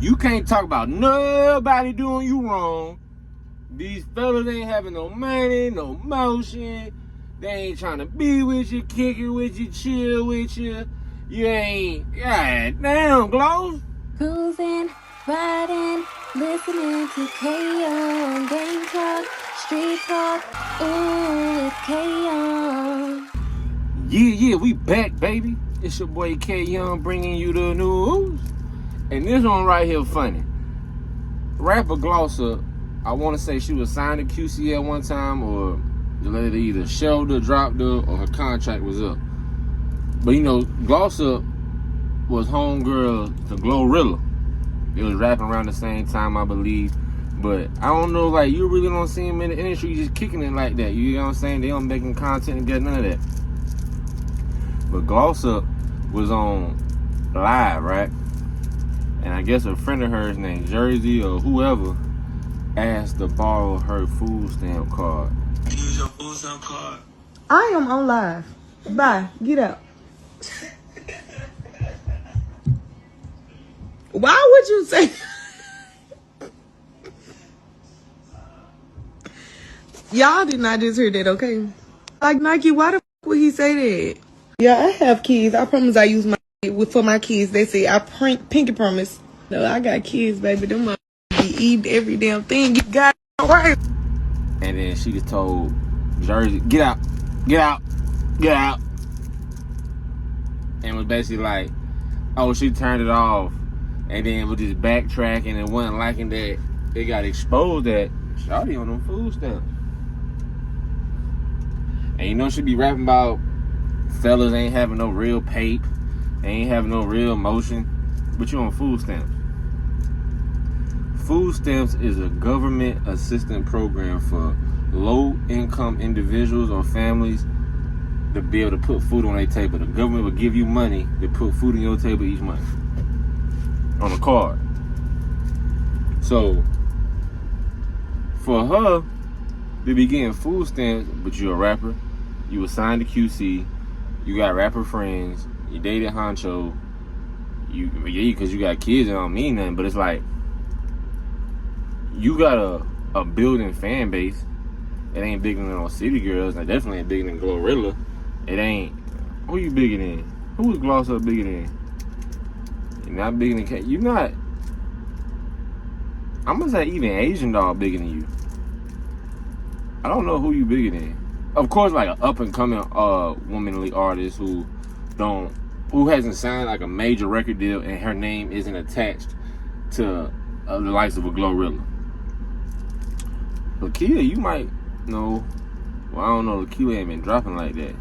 You can't talk about nobody doing you wrong. These fellas ain't having no money, no motion. They ain't trying to be with you, kick it with you, chill with you. You ain't, god damn, Gloss. Cruising, riding, listening to K-On. Game talk, street talk, ooh, it's K-On. Yeah, we back, baby. It's your boy K-Young bringing you the news. And this one right here funny. Rapper Glorilla, I want to say she was signed to QC at one time, or the lady either shelved her, dropped her, or her contract was up. But you know, Glorilla was homegirl to Glorilla. They was rapping around the same time, I believe. But I don't know, like, you really don't see them in the industry just kicking it like that. You know what I'm saying? They don't making content and get none of that. But Glorilla was on live, right? And I guess a friend of hers named Jersey or whoever asked to borrow her food stamp card. Use your food stamp card. I am on live. Bye. Get out. Why would you say? Y'all did not just hear that, okay? Like, Nike, why the f would he say that? Yeah, I have kids. I promise I use my for my kids. They say I pinky promise. No, I got kids, baby. Them motherfuckers be eating every damn thing you got right. And then she just told Jersey, get out. And was basically like, oh, she turned it off. And then was just backtracking and wasn't liking that it got exposed that shawty on them food stamps. And you know she be rapping about fellas ain't having no real pape, ain't having no real emotion, but you on food stamps. Food stamps is a government assistance program for low-income individuals or families to be able to put food on their table. The government will give you money to put food on your table each month on a card. So for her to be getting food stamps, but you're a rapper, you were signed to QC, you got rapper friends, you dated Honcho, because you got kids, it don't mean nothing, but it's like, you got a building fan base. It ain't bigger than those City Girls, and definitely ain't bigger than Glorilla. It ain't, who you bigger than? Who is Glorilla bigger than? You're not bigger than K. You're not, I'm gonna say even Asian Doll bigger than you. I don't know who you bigger than. Of course, like an up and coming womanly artist who hasn't signed like a major record deal and her name isn't attached to the likes of a Glorilla. Lakia, you might know. Well, I don't know. Lakia ain't been dropping like that.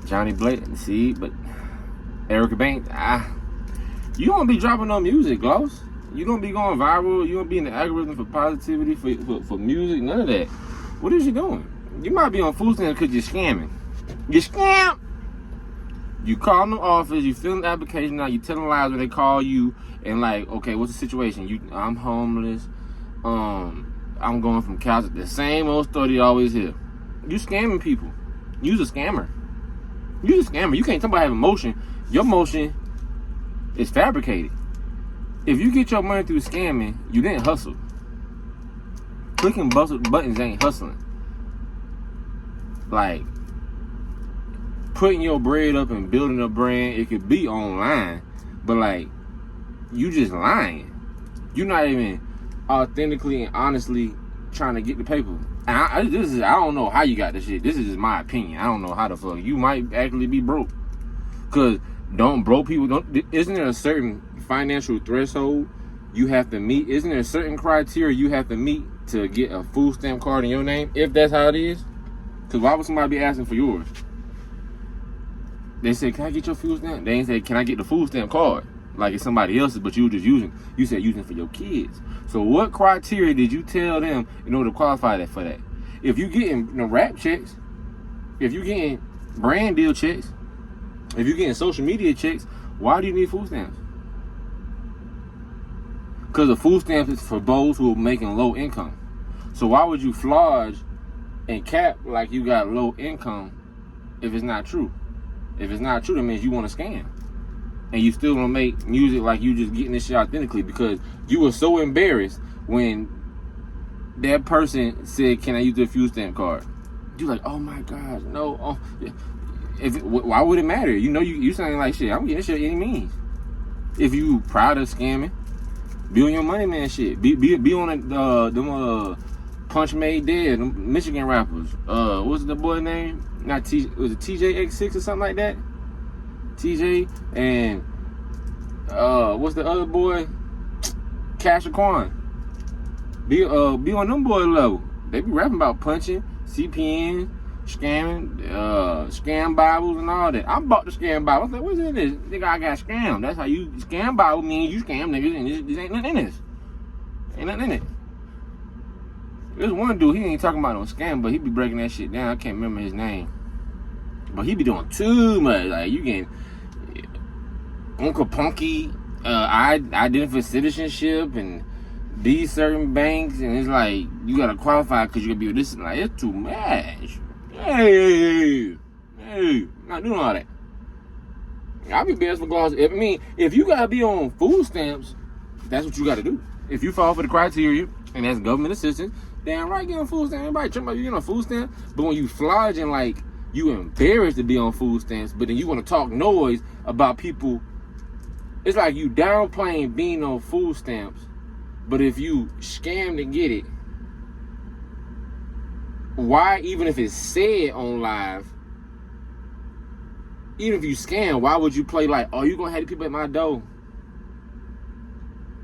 Johnny Blake, see, but Erica Banks, you don't be dropping no music, Gloss. You don't be going viral. You don't be in the algorithm for positivity, for music, none of that. What is you doing? You might be on food stamps because you're scamming. You scam. You call them office, you fill the application out, you tell them lies when they call you, and like, okay, what's the situation? I'm homeless. I'm going from couch. The same old story you always hear. You scamming people. You's a scammer. You's a scammer. You can't talk about having motion. Your motion is fabricated. If you get your money through scamming, you didn't hustle. Clicking buttons ain't hustling. Like, putting your bread up and building a brand, it could be online, but like, you just lying. You're not even authentically and honestly trying to get the paper. And I don't know how you got this shit. This is just my opinion. I don't know how the fuck. You might actually be broke. Cause broke people, isn't there a certain financial threshold you have to meet? Isn't there a certain criteria you have to meet to get a food stamp card in your name, if that's how it is? Cause why would somebody be asking for yours? They said, can I get your food stamp? They ain't say, can I get the food stamp card? Like it's somebody else's, but you were just you said using for your kids. So what criteria did you tell them in order to qualify for that? If you getting rap checks, if you getting brand deal checks, if you getting social media checks, why do you need food stamps? Because the food stamps is for those who are making low income. So why would you flaunt and cap like you got low income if it's not true? If it's not true, that means you want to scam. and you still want to make music like you just getting this shit authentically because you were so embarrassed when that person said, "Can I use the food stamp card?" You like, "Oh my gosh, no." Oh, why would it matter? You know, you saying like, "Shit, I'm getting this shit any means." If you proud of scamming, be on your money man shit. Be on them Punch Made Dead, them Michigan rappers. What's the boy name? Not T. Was it TJ X6 or something like that? TJ and what's the other boy? Cash Quan. Be on them boy level. They be rapping about punching, CPN, scamming, scam Bibles and all that. I bought the scam Bible. I was like, what's in this? Nigga, I got scammed. That's how you scam Bible means you scam niggas, and this ain't nothing in this. Ain't nothing in it. There's one dude, he ain't talking about no scam, but he be breaking that shit down. I can't remember his name. But he be doing too much. Like, you getting Uncle Punky, identity for citizenship, and these certain banks, and it's like, you gotta qualify because you gotta be with this. Like, it's too much. Hey, not doing all that. I'll be best for gloss. I mean, if you gotta be on food stamps, that's what you gotta do. If you fall for the criteria, and that's government assistance, damn right, get on food stamps. Everybody talking about you getting on food stamps, but when you flogging like you embarrassed to be on food stamps, but then you want to talk noise about people, it's like you downplaying being on food stamps. But if you scam to get it, why, even if it's said on live, even if you scam, why would you play like, oh, you gonna have the people at my door?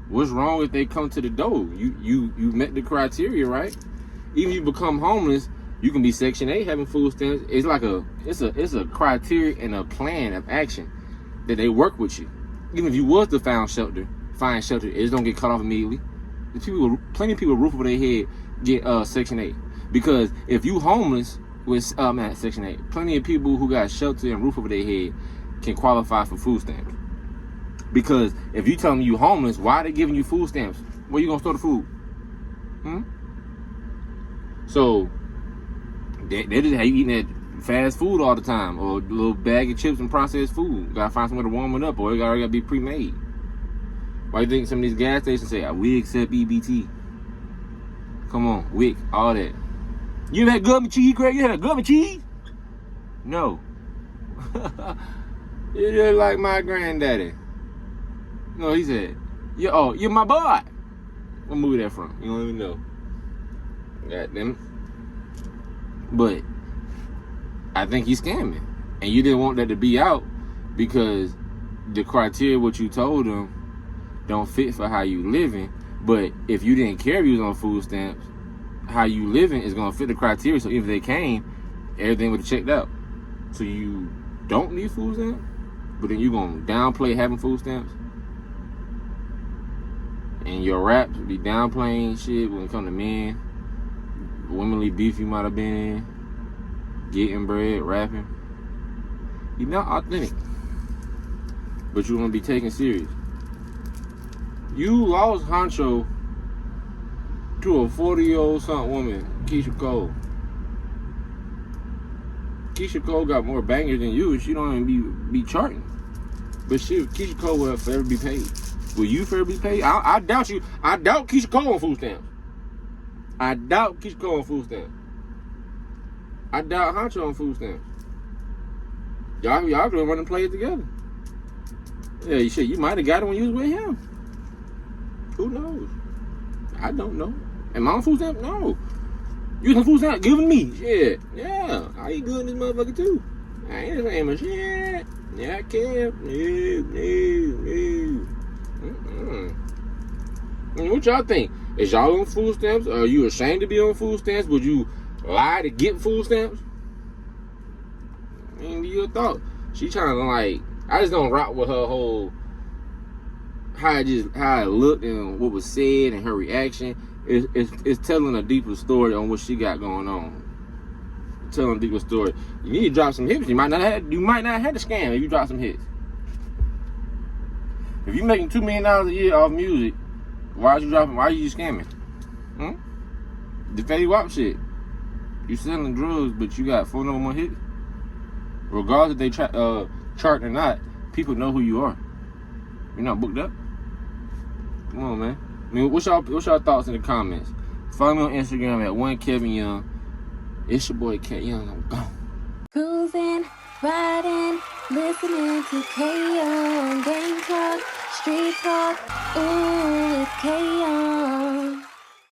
What's wrong if they come to the door? You met the criteria, right? Even if you become homeless, you can be Section 8 having food stamps. It's like it's a criteria and a plan of action that they work with you. Even if you was to find shelter, it just don't get cut off immediately. Plenty of people with roof over their head get Section 8. Because if you homeless with Section 8, plenty of people who got shelter and roof over their head can qualify for food stamps. Because if you tell me you homeless, why are they giving you food stamps? Where you gonna store the food? So they just have you eating that fast food all the time, or a little bag of chips and processed food. You gotta find somewhere to warm it up, or it gotta be pre-made. Why you think some of these gas stations say, we accept EBT? Come on, WIC, all that. You ever had gummy cheese, Craig? You had a gummy cheese? No. You're just like my granddaddy. No, he said, you're my boy. What movie that from? You don't even know. God damn it. But I think he's scamming. And you didn't want that to be out because the criteria what you told him don't fit for how you living. But if you didn't care if you was on food stamps, how you living is gonna fit the criteria. So if they came, everything would have checked out. So you don't need food stamps, but then you gonna downplay having food stamps. And your raps be downplaying shit when it come to men. Womanly beef you might have been in. Getting bread, rapping. You're not authentic. But you want to be taken serious. You lost Honcho to a 40-year-old something woman, Keisha Cole. Keisha Cole got more bangers than you, and she don't even be charting. But Keisha Cole will forever be paid. Will you forever be paid? I doubt you. I doubt Keisha Cole on food stamps. I doubt Keisha Cole on food stamps. I doubt Honcho on food stamps. Y'all gonna run and play it together. Yeah, you might have got it when you was with him. Who knows? I don't know. Am I on food stamps? No. You on food stamps? Giving me shit. Yeah, I eat good in this motherfucker too. I ain't the same as shit. Yeah, I can. No. What y'all think? Is y'all on food stamps? Are you ashamed to be on food stamps? Would you lie to get food stamps? I mean, your thought. She trying to like. I just don't rock with her whole how it looked and what was said and her reaction. It's telling a deeper story on what she got going on. Telling a deeper story. You need to drop some hits. You might not have to scam if you drop some hits. If you making $2 million a year off music, why are you scamming? The Fetty Wap shit. You selling drugs, but you got 4 number 1 hits. Regardless if they chart or not, people know who you are. You're not booked up? Come on, man. I mean, what's y'all thoughts in the comments? Follow me on Instagram at 1KevinYoung. It's your boy Cat Young. I'm gone. Cruising, riding, listening to K-On. Game talk, street talk, ooh, it's K-On.